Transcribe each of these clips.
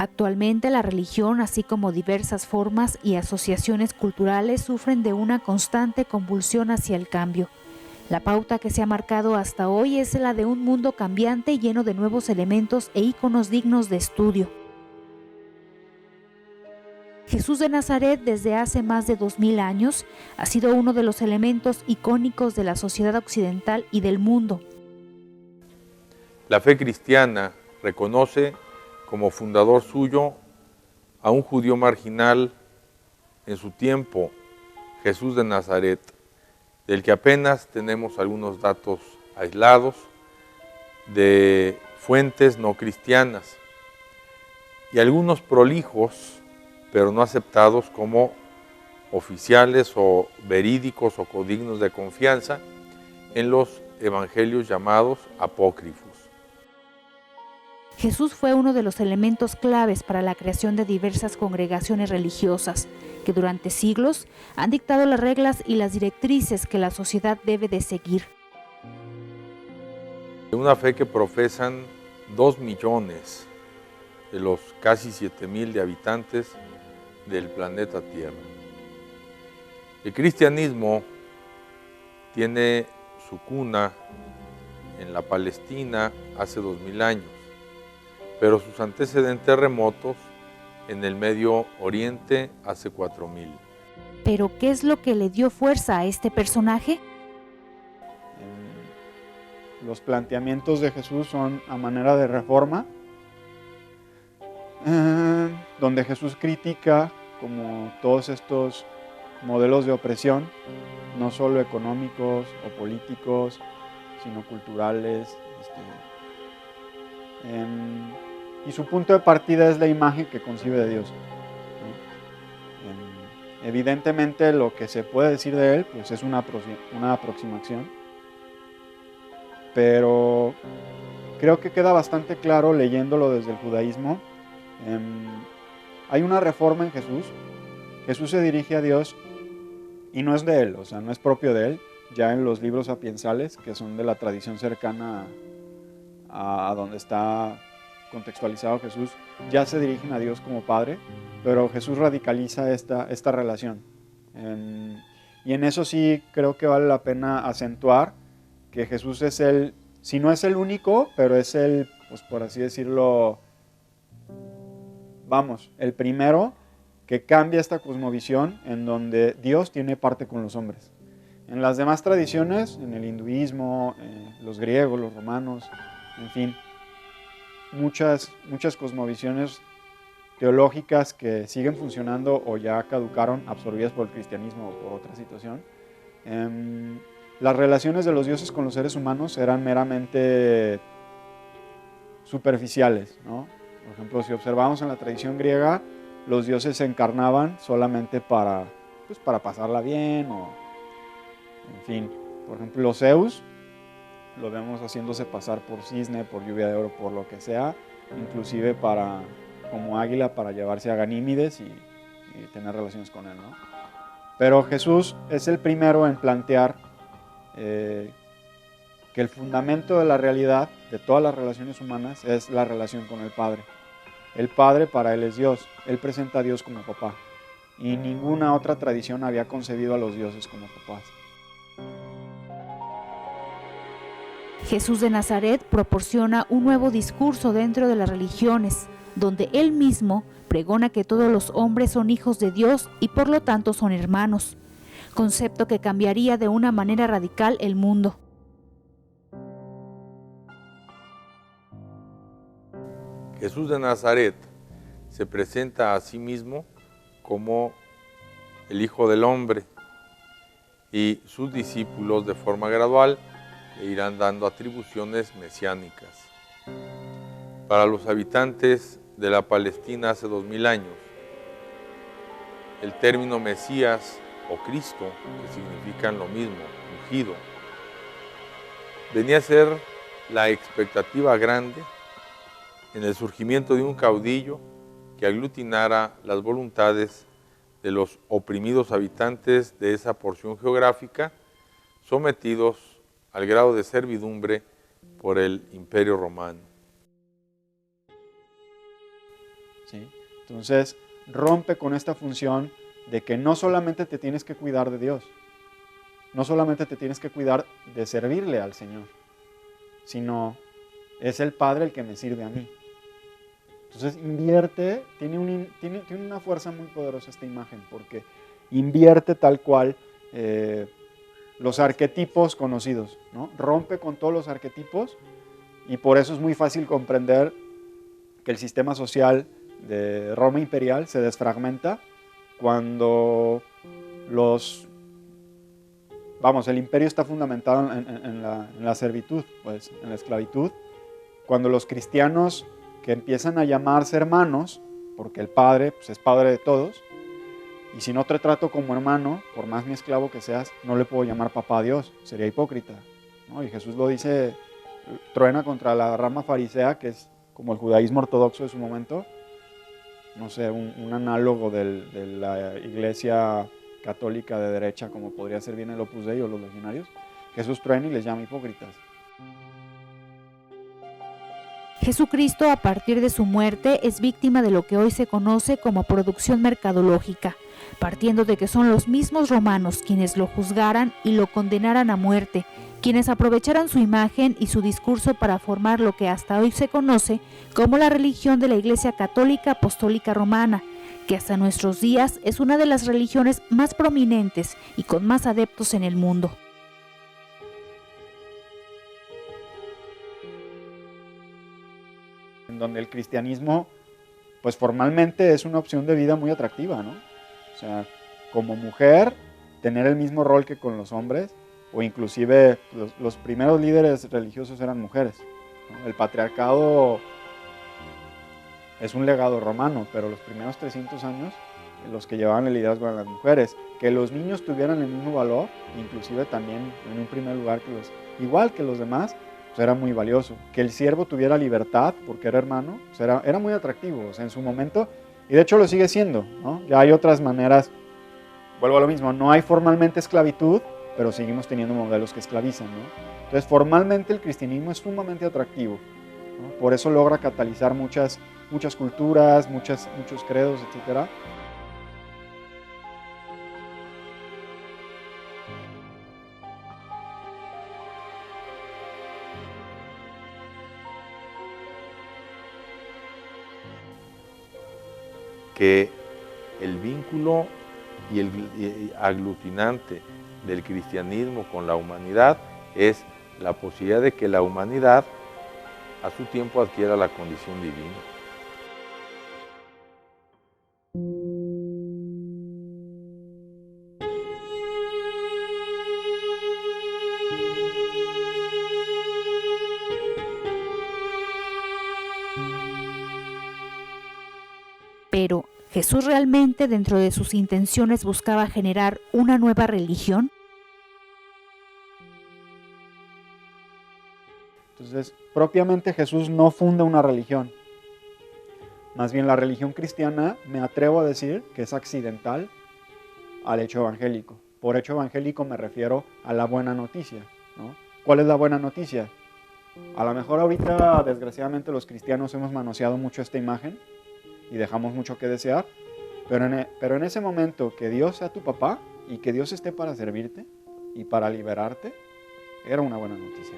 Actualmente la religión, así como diversas formas y asociaciones culturales, sufren de una constante convulsión hacia el cambio. La pauta que se ha marcado hasta hoy es la de un mundo cambiante lleno de nuevos elementos e íconos dignos de estudio. Jesús de Nazaret, desde hace más de 2000 años, ha sido uno de los elementos icónicos de la sociedad occidental y del mundo. La fe cristiana reconoce como fundador suyo a un judío marginal en su tiempo, Jesús de Nazaret, del que apenas tenemos algunos datos aislados de fuentes no cristianas y algunos prolijos, pero no aceptados como oficiales o verídicos o dignos de confianza en los evangelios llamados apócrifos. Jesús fue uno de los elementos claves para la creación de diversas congregaciones religiosas, que durante siglos han dictado las reglas y las directrices que la sociedad debe de seguir. Una fe que profesan 2 millones de los casi 7,000 de habitantes del planeta Tierra. El cristianismo tiene su cuna en la Palestina hace 2000 años, pero sus antecedentes remotos en el Medio Oriente hace 4000. ¿Pero qué es lo que le dio fuerza a este personaje? Los planteamientos de Jesús son a manera de reforma, donde Jesús critica como todos estos modelos de opresión, no solo económicos o políticos, sino culturales. Y su punto de partida es la imagen que concibe de Dios, ¿no? Evidentemente lo que se puede decir de él pues es una aproximación, pero creo que queda bastante claro leyéndolo desde el judaísmo. Hay una reforma en Jesús. Jesús se dirige a Dios y no es de él, o sea, no es propio de él. Ya en los libros sapiensales, que son de la tradición cercana a donde está contextualizado Jesús, ya se dirigen a Dios como Padre, pero Jesús radicaliza esta relación. Y en eso sí creo que vale la pena acentuar que Jesús es si no es el único, pero es pues por así decirlo, el primero que cambia esta cosmovisión en donde Dios tiene parte con los hombres. En las demás tradiciones, en el hinduismo, los griegos, los romanos, en fin, muchas cosmovisiones teológicas que siguen funcionando o ya caducaron, absorbidas por el cristianismo o por otra situación. Las relaciones de los dioses con los seres humanos eran meramente superficiales, ¿no? Por ejemplo, si observamos en la tradición griega, los dioses se encarnaban solamente para pasarla bien, o en fin. Por ejemplo, Zeus, lo vemos haciéndose pasar por cisne, por lluvia de oro, por lo que sea, inclusive como águila para llevarse a Ganímedes y tener relaciones con él, ¿no? Pero Jesús es el primero en plantear que el fundamento de la realidad, de todas las relaciones humanas, es la relación con el Padre. El Padre para él es Dios. Él presenta a Dios como papá. Y ninguna otra tradición había concebido a los dioses como papás. Jesús de Nazaret proporciona un nuevo discurso dentro de las religiones, donde él mismo pregona que todos los hombres son hijos de Dios y por lo tanto son hermanos, concepto que cambiaría de una manera radical el mundo. Jesús de Nazaret se presenta a sí mismo como el Hijo del Hombre y sus discípulos de forma gradual le irán dando atribuciones mesiánicas. Para los habitantes de la Palestina hace 2000 años, el término Mesías o Cristo, que significan lo mismo, ungido, venía a ser la expectativa grande en el surgimiento de un caudillo que aglutinara las voluntades de los oprimidos habitantes de esa porción geográfica, sometidos al grado de servidumbre por el Imperio Romano. ¿sí? Entonces rompe con esta función de que no solamente te tienes que cuidar de Dios, no solamente te tienes que cuidar de servirle al Señor, sino es el Padre el que me sirve a mí. Entonces invierte, tiene una fuerza muy poderosa esta imagen, porque invierte tal cual los arquetipos conocidos, ¿no? Rompe con todos los arquetipos, y por eso es muy fácil comprender que el sistema social de Roma imperial se desfragmenta cuando el imperio está fundamentado en la servitud, pues, en la esclavitud. Cuando los cristianos que empiezan a llamarse hermanos, porque el Padre pues, es Padre de todos, y si no te trato como hermano, por más mi esclavo que seas, no le puedo llamar papá a Dios, sería hipócrita, ¿no? Y Jesús lo dice, truena contra la rama farisea, que es como el judaísmo ortodoxo de su momento, no sé, un análogo de la iglesia católica de derecha, como podría ser bien el Opus Dei o los legionarios. Jesús truena y les llama hipócritas. Jesucristo, a partir de su muerte, es víctima de lo que hoy se conoce como producción mercadológica, partiendo de que son los mismos romanos quienes lo juzgaran y lo condenaran a muerte, quienes aprovecharan su imagen y su discurso para formar lo que hasta hoy se conoce como la religión de la Iglesia Católica Apostólica Romana, que hasta nuestros días es una de las religiones más prominentes y con más adeptos en el mundo. En donde el cristianismo, pues formalmente es una opción de vida muy atractiva, ¿no? O sea, como mujer, tener el mismo rol que con los hombres, o inclusive los primeros líderes religiosos eran mujeres, ¿no? El patriarcado es un legado romano, pero los primeros 300 años, los que llevaban el liderazgo eran las mujeres. Que los niños tuvieran el mismo valor, inclusive también en un primer lugar igual que los demás, pues era muy valioso. Que el siervo tuviera libertad porque era hermano, pues era muy atractivo, o sea, en su momento, y de hecho lo sigue siendo, ¿no? Ya hay otras maneras, vuelvo a lo mismo, no hay formalmente esclavitud, pero seguimos teniendo modelos que esclavizan, ¿no? Entonces, formalmente el cristianismo es sumamente atractivo, ¿no? Por eso logra catalizar muchas culturas, muchos credos, etc. Que el vínculo y el aglutinante del cristianismo con la humanidad es la posibilidad de que la humanidad a su tiempo adquiera la condición divina. Pero, ¿Jesús realmente dentro de sus intenciones buscaba generar una nueva religión? Entonces, propiamente Jesús no funda una religión. Más bien la religión cristiana, me atrevo a decir que es accidental al hecho evangélico. Por hecho evangélico me refiero a la buena noticia, ¿no? ¿Cuál es la buena noticia? A lo mejor ahorita, desgraciadamente, los cristianos hemos manoseado mucho esta imagen y dejamos mucho que desear, pero en ese momento que Dios sea tu papá y que Dios esté para servirte y para liberarte, era una buena noticia.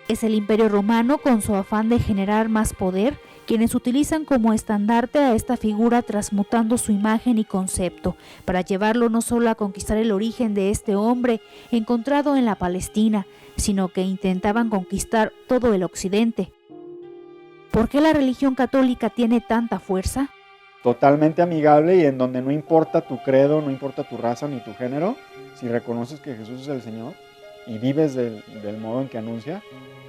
Es el Imperio Romano, con su afán de generar más poder, quienes utilizan como estandarte a esta figura, transmutando su imagen y concepto, para llevarlo no solo a conquistar el origen de este hombre encontrado en la Palestina, sino que intentaban conquistar todo el occidente. ¿Por qué la religión católica tiene tanta fuerza? Totalmente amigable y en donde no importa tu credo, no importa tu raza ni tu género, si reconoces que Jesús es el Señor y vives del modo en que anuncia,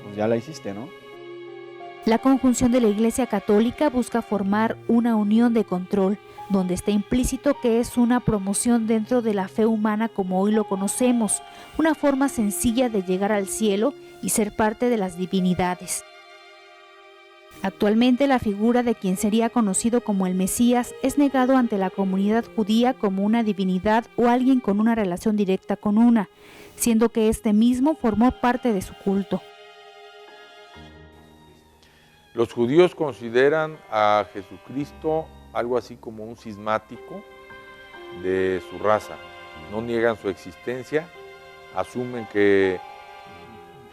pues ya la hiciste, ¿no? La conjunción de la Iglesia Católica busca formar una unión de control, donde está implícito que es una promoción dentro de la fe humana como hoy lo conocemos, una forma sencilla de llegar al cielo y ser parte de las divinidades. Actualmente la figura de quien sería conocido como el Mesías es negado ante la comunidad judía como una divinidad o alguien con una relación directa con una, siendo que este mismo formó parte de su culto. Los judíos consideran a Jesucristo algo así como un cismático de su raza. No niegan su existencia, asumen que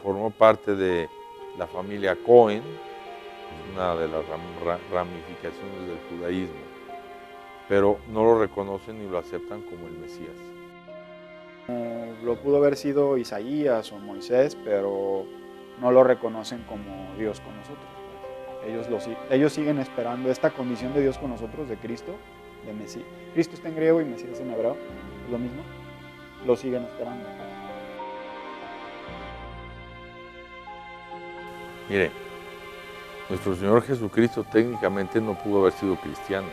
formó parte de la familia Cohen, una de las ramificaciones del judaísmo, pero no lo reconocen ni lo aceptan como el Mesías. Lo pudo haber sido Isaías o Moisés, pero no lo reconocen como Dios con nosotros. Ellos siguen esperando esta condición de Dios con nosotros, de Cristo, de Mesías. Cristo está en griego y Mesías en hebreo, es lo mismo. Lo siguen esperando. Mire, nuestro Señor Jesucristo técnicamente no pudo haber sido cristiano.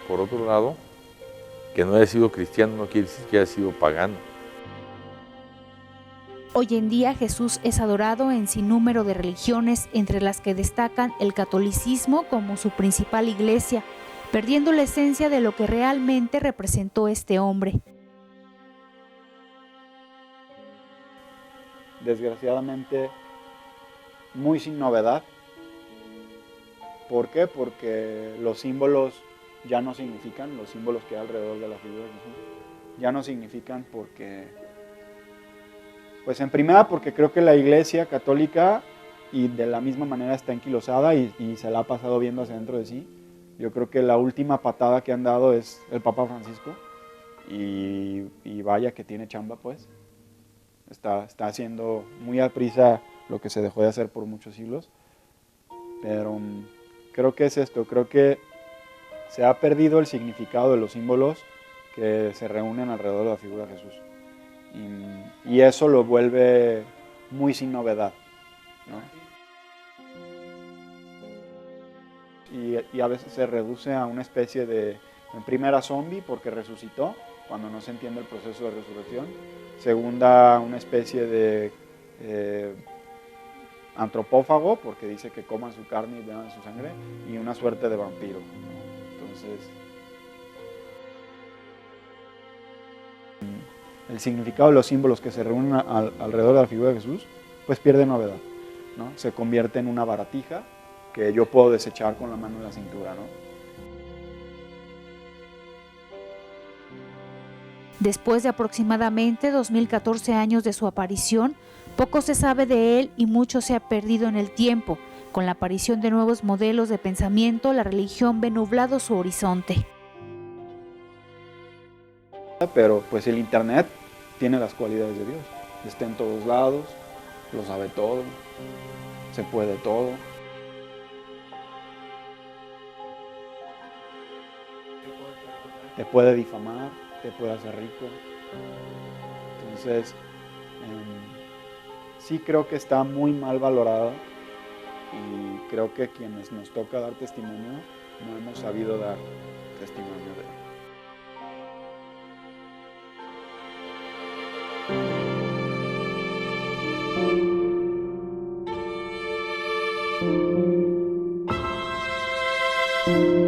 Por otro lado, que no haya sido cristiano no quiere decir que haya sido pagano. Hoy en día Jesús es adorado en sinnúmero de religiones, entre las que destacan el catolicismo como su principal iglesia, perdiendo la esencia de lo que realmente representó este hombre. Desgraciadamente, muy sin novedad. ¿Por qué? Porque los símbolos ya no significan, los símbolos que hay alrededor de la figura de Jesús, ya no significan porque, pues en primera porque creo que la Iglesia Católica y de la misma manera está enquilosada y se la ha pasado viendo hacia dentro de sí. Yo creo que la última patada que han dado es el Papa Francisco y vaya que tiene chamba, pues. Está haciendo muy a prisa lo que se dejó de hacer por muchos siglos, pero creo que es esto, creo que se ha perdido el significado de los símbolos que se reúnen alrededor de la figura de Jesús. Y eso lo vuelve muy sin novedad, ¿no? Y a veces se reduce a una especie de, en primera, zombie porque resucitó, cuando no se entiende el proceso de resurrección. Segunda, una especie de antropófago, porque dice que coman su carne y beban su sangre, y una suerte de vampiro, ¿no? Entonces, el significado de los símbolos que se reúnen alrededor de la figura de Jesús, pues pierde novedad, ¿no? Se convierte en una baratija que yo puedo desechar con la mano en la cintura, ¿no? Después de aproximadamente 2014 años de su aparición, poco se sabe de él y mucho se ha perdido en el tiempo. Con la aparición de nuevos modelos de pensamiento, la religión ve nublado su horizonte. Pero pues el internet tiene las cualidades de Dios. Está en todos lados, lo sabe todo, se puede todo. Te puede difamar, te puede hacer rico. Entonces, sí creo que está muy mal valorado y creo que quienes nos toca dar testimonio no hemos sabido dar testimonio de él. Thank you.